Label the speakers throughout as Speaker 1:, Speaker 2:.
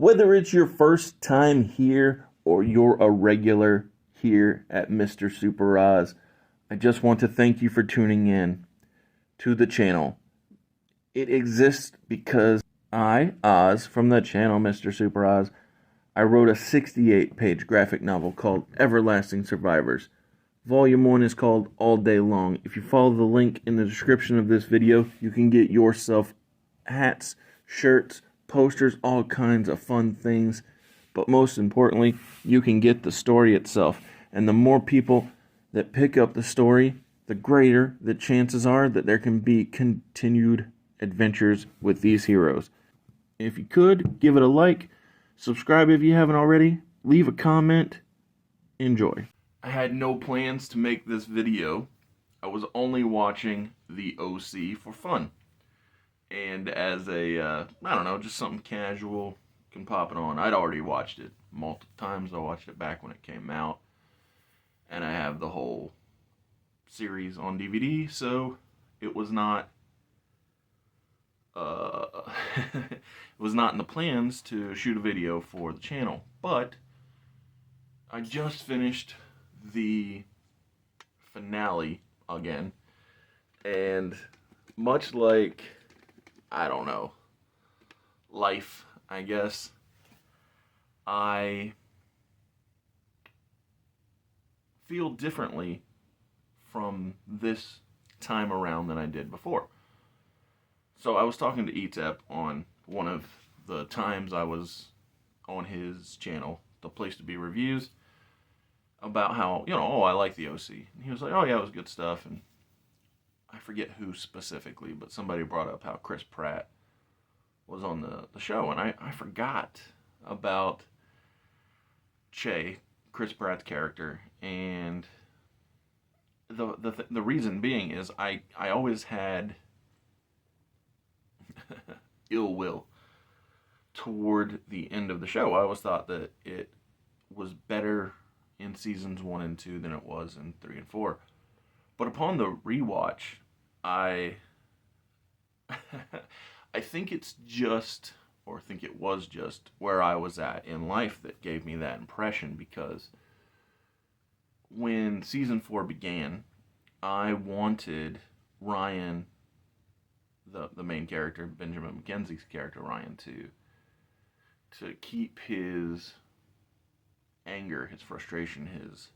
Speaker 1: Whether it's your first time here or you're a regular here at Mr. Super Oz, I just want to thank you for tuning in to the channel. It exists because I, Oz, from the channel Mr. Super Oz, I wrote a 68-page graphic novel called Everlasting Survivors. Volume 1 is called All Day Long. If you follow the link in the description of this video, you can get yourself hats, shirts, posters, all kinds of fun things. But most importantly, you can get the story itself. And the more people that pick up the story, the greater the chances are that there can be continued adventures with these heroes. If you could, give it a like, subscribe if you haven't already, leave a comment, enjoy. I had no plans to make this video. I was only watching the OC for fun. And as I don't know, just something casual, can pop it on. I'd already watched it multiple times. I watched it back when it came out. And I have the whole series on DVD, so it was not it was not in the plans to shoot a video for the channel. But I just finished the finale again, and much like, I don't know, life, I guess, I feel differently from this time around than I did before. So I was talking to Etep on one of the times I was on his channel, The Place to Be Reviews, about how, I like the OC. And he was like, oh yeah, it was good stuff. And I forget who specifically, but somebody brought up how Chris Pratt was on the show. And I forgot about Che, Chris Pratt's character. And the reason being is I always had ill will toward the end of the show. I always thought that it was better in seasons 1 and 2 than it was in 3 and 4. But upon the rewatch, I think it's just, or I think it was just, where I was at in life that gave me that impression, because when season 4 began, I wanted Ryan, the main character, Benjamin McKenzie's character, Ryan, to keep his anger, his frustration, his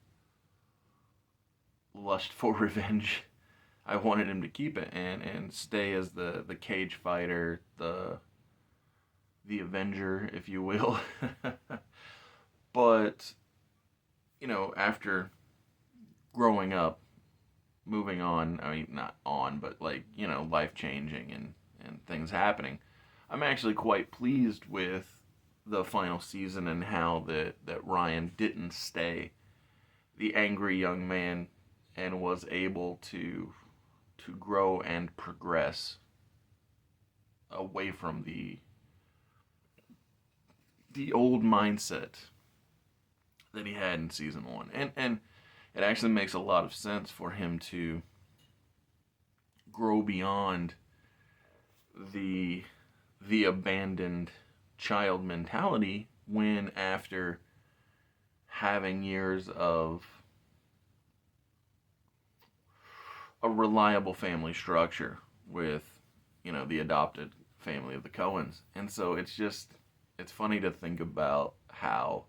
Speaker 1: lust for revenge. I wanted him to keep it and stay as the cage fighter, the Avenger, if you will. But, after growing up, moving on, I mean, not on, but life changing and things happening, I'm actually quite pleased with the final season and how that Ryan didn't stay the angry young man and was able to grow and progress away from the old mindset that he had in season 1. And it actually makes a lot of sense for him to grow beyond the abandoned child mentality when, after having years of a reliable family structure with, the adopted family of the Coens. And so it's funny to think about how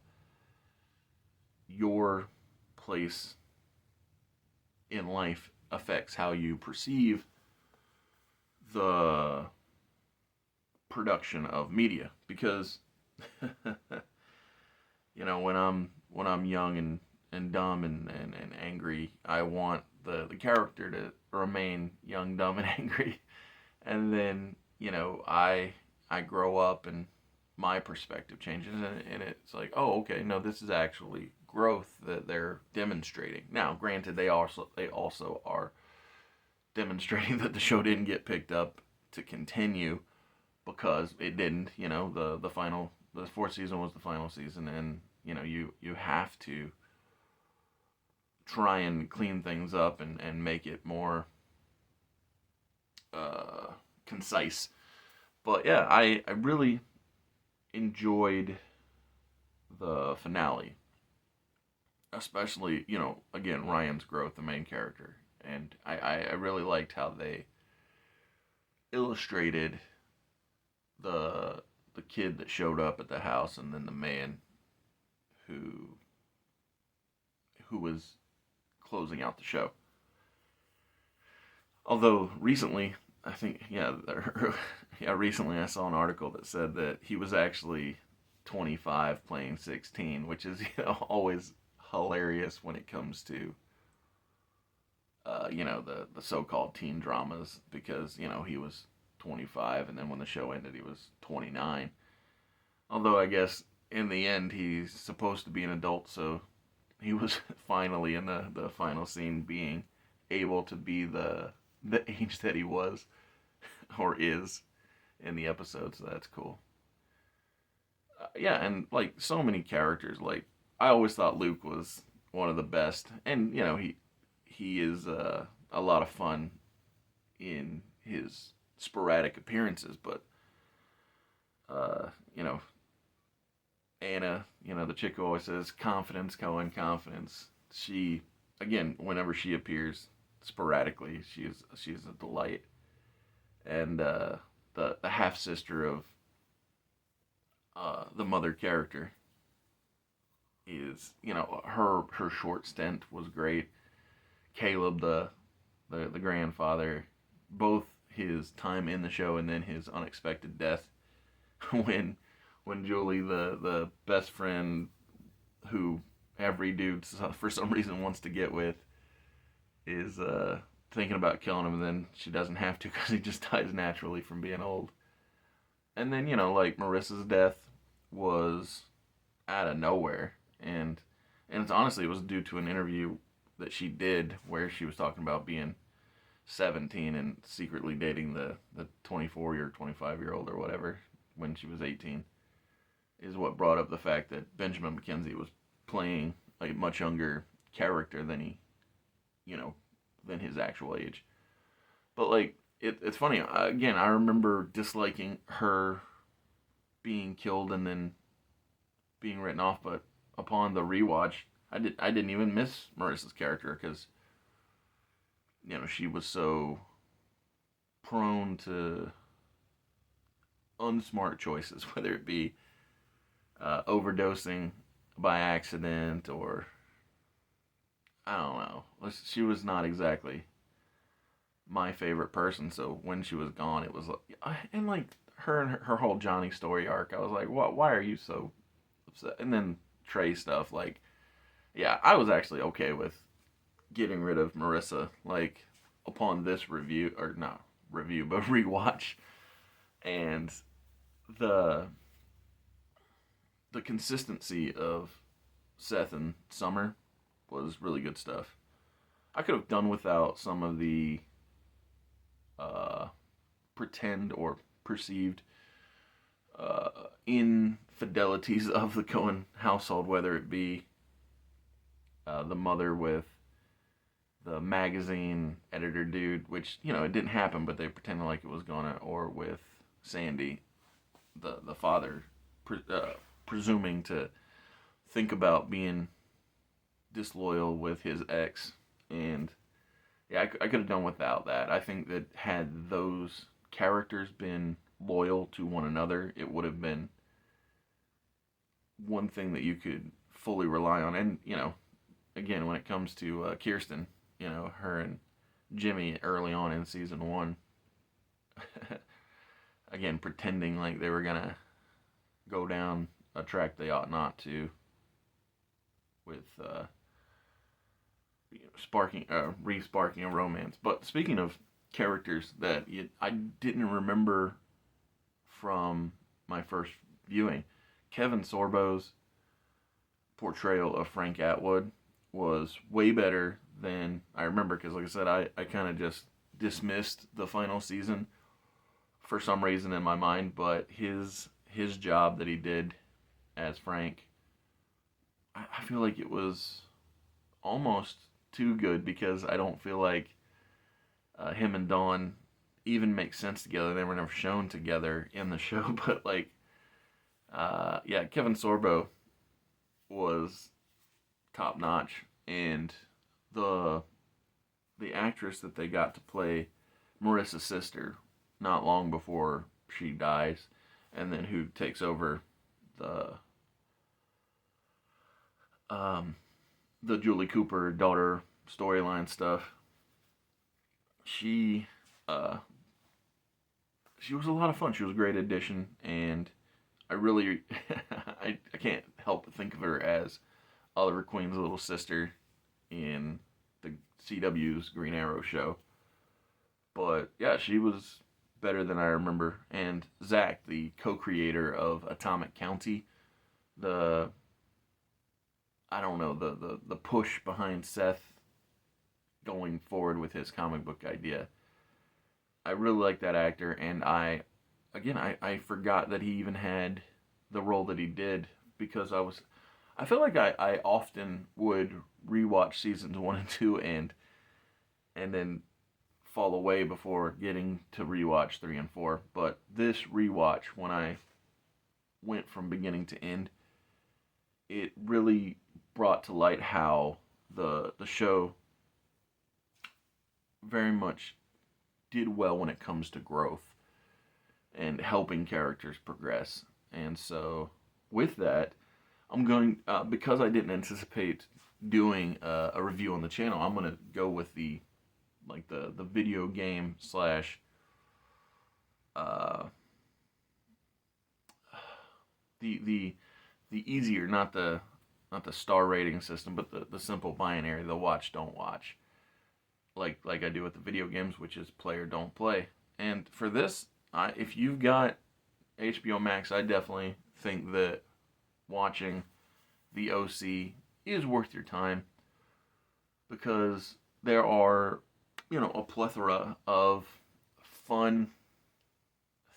Speaker 1: your place in life affects how you perceive the production of media. Because when I'm young and dumb and angry, I want the character to remain young, dumb, and angry. And then I grow up and my perspective changes, and it's like, oh, okay, no, this is actually growth that they're demonstrating. Now, granted, they also are demonstrating that the show didn't get picked up to continue, because it didn't. The fourth season was the final season, and you have to try and clean things up and make it more concise. But yeah, I really enjoyed the finale, especially, again, Ryan's growth, the main character. And I really liked how they illustrated the the kid that showed up at the house, and then the man who was closing out the show. Although recently, I think, yeah, recently I saw an article that said that he was actually 25 playing 16, which is, always hilarious when it comes to, the so-called teen dramas, because, he was 25, and then when the show ended, he was 29. Although I guess in the end, he's supposed to be an adult, so he was finally in the final scene being able to be the age that he was or is in the episode, so that's cool. Yeah, and like so many characters, like I always thought Luke was one of the best, and he is a lot of fun in his sporadic appearances, but uh, you know Anna, the chick who always says confidence, Cohen, confidence. She, again, whenever she appears sporadically, she's a delight. And the half sister of the mother character is, her short stint was great. Caleb, the grandfather, both his time in the show and then his unexpected death when Julie, the best friend who every dude for some reason wants to get with, is thinking about killing him, and then she doesn't have to because he just dies naturally from being old. And then, like Marissa's death was out of nowhere, and it's honestly, it was due to an interview that she did where she was talking about being 17 and secretly dating the 24-year, 25-year-old or whatever when she was 18, is what brought up the fact that Benjamin McKenzie was playing a much younger character than you know, than his actual age. But like, it's funny. Again, I remember disliking her being killed and then being written off. But upon the rewatch, I didn't even miss Marissa's character because she was so prone to unsmart choices, whether it be overdosing by accident or I don't know. She was not exactly my favorite person. So when she was gone, it was like, and like her and her whole Johnny story arc, I was like, what? Why are you so upset? And then Trey stuff, like, yeah, I was actually okay with getting rid of Marissa, like upon this review or not review, but rewatch, and the the consistency of Seth and Summer was really good stuff. I could have done without some of the uh, pretend or perceived infidelities of the Cohen household, whether it be the mother with the magazine editor dude, which it didn't happen, but they pretended like it was gonna, or with Sandy, the father, presuming to think about being disloyal with his ex, and yeah, I could have done without that. I think that had those characters been loyal to one another, it would have been one thing that you could fully rely on. And again, when it comes to Kirsten, her and Jimmy early on in season one, again pretending like they were gonna go down a track they ought not to, with re-sparking a romance. But speaking of characters that I didn't remember from my first viewing, Kevin Sorbo's portrayal of Frank Atwood was way better than I remember, because like I said, I kind of just dismissed the final season for some reason in my mind, but his job that he did as Frank, I feel like it was almost too good, because I don't feel like him and Dawn even make sense together. They were never shown together in the show, but like Yeah, Kevin Sorbo was top notch, and the the actress that they got to play Marissa's sister not long before she dies, and then who takes over the um, the Julie Cooper daughter storyline stuff. She uh, she was a lot of fun. She was a great addition, and I really I can't help but think of her as Oliver Queen's little sister in the CW's Green Arrow show. But yeah, she was better than I remember. And Zach, the co-creator of Atomic County, the I don't know the push behind Seth going forward with his comic book idea. I really like that actor, and I forgot that he even had the role that he did because I feel like I often would rewatch seasons 1 and 2 and then fall away before getting to rewatch 3 and 4. But this rewatch, when I went from beginning to end, it really brought to light how the show very much did well when it comes to growth and helping characters progress. And so, with that, I'm going because I didn't anticipate doing a review on the channel. I'm gonna go with the video game slash uh, the easier, not the star rating system, but the simple binary, the watch don't watch, like I do with the video games, which is play or don't play. And for this, if you've got HBO Max, I definitely think that watching the OC is worth your time because there are, a plethora of fun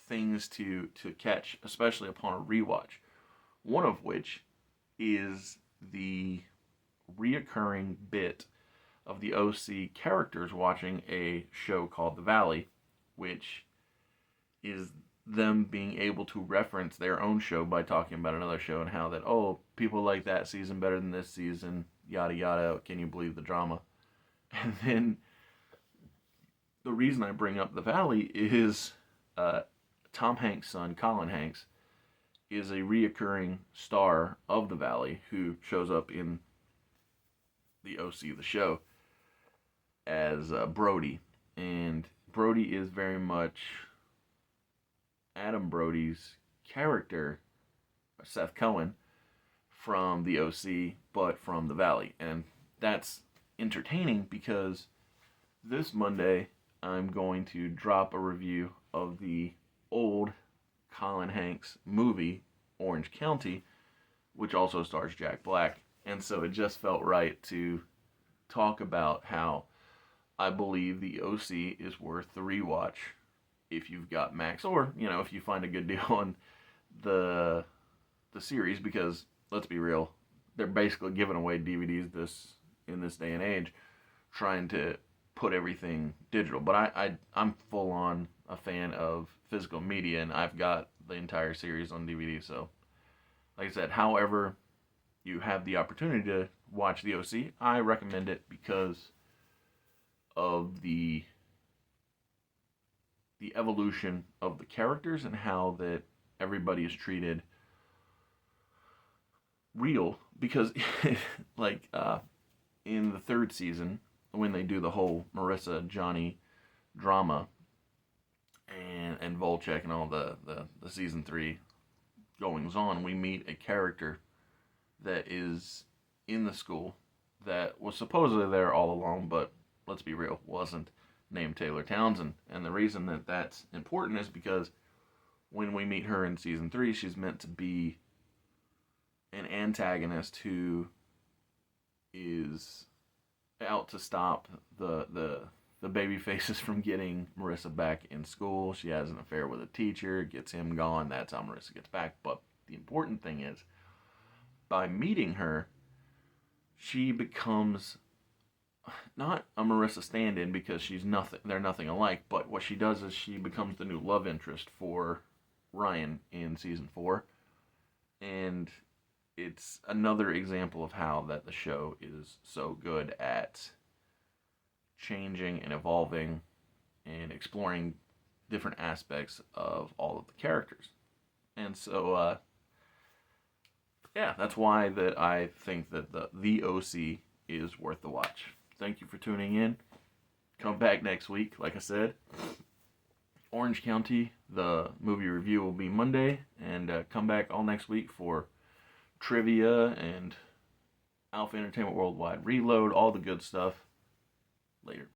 Speaker 1: things to catch, especially upon a rewatch. One of which is the reoccurring bit of the OC characters watching a show called The Valley, which is them being able to reference their own show by talking about another show and how that, oh, people like that season better than this season, yada yada, can you believe the drama? And then the reason I bring up The Valley is uh, Tom Hanks' son, Colin Hanks, is a reoccurring star of The Valley who shows up in the OC, the show, as Brody. And Brody is very much Adam Brody's character, Seth Cohen, from the OC, but from The Valley. And that's entertaining because this Monday I'm going to drop a review of the old Colin Hanks movie, Orange County, which also stars Jack Black. And so it just felt right to talk about how I believe the OC is worth the rewatch if you've got Max, or if you find a good deal on the series, because let's be real, they're basically giving away DVDs in this day and age, trying to put everything digital. But I'm full on a fan of physical media, and I've got the entire series on DVD. So, like I said, however you have the opportunity to watch the OC, I recommend it because of the evolution of the characters and how that everybody is treated real. Because like in the third season, when they do the whole Marissa Johnny drama and Volchek and all the season 3 goings on, we meet a character that is in the school that was supposedly there all along, but let's be real, wasn't, named Taylor Townsend. And the reason that that's important is because when we meet her in season 3, she's meant to be an antagonist who is out to stop the baby faces from getting Marissa back in school. She has an affair with a teacher, gets him gone. That's how Marissa gets back. But the important thing is, by meeting her, she becomes not a Marissa stand-in because she's nothing. They're nothing alike. But what she does is she becomes the new love interest for Ryan in season 4, And it's another example of how that the show is so good at changing and evolving and exploring different aspects of all of the characters. And so, yeah, that's why that I think that the OC is worth the watch. Thank you for tuning in. Come back next week, like I said. Orange County, the movie review will be Monday, and come back all next week for trivia and Alpha Entertainment Worldwide Reload, all the good stuff. Later.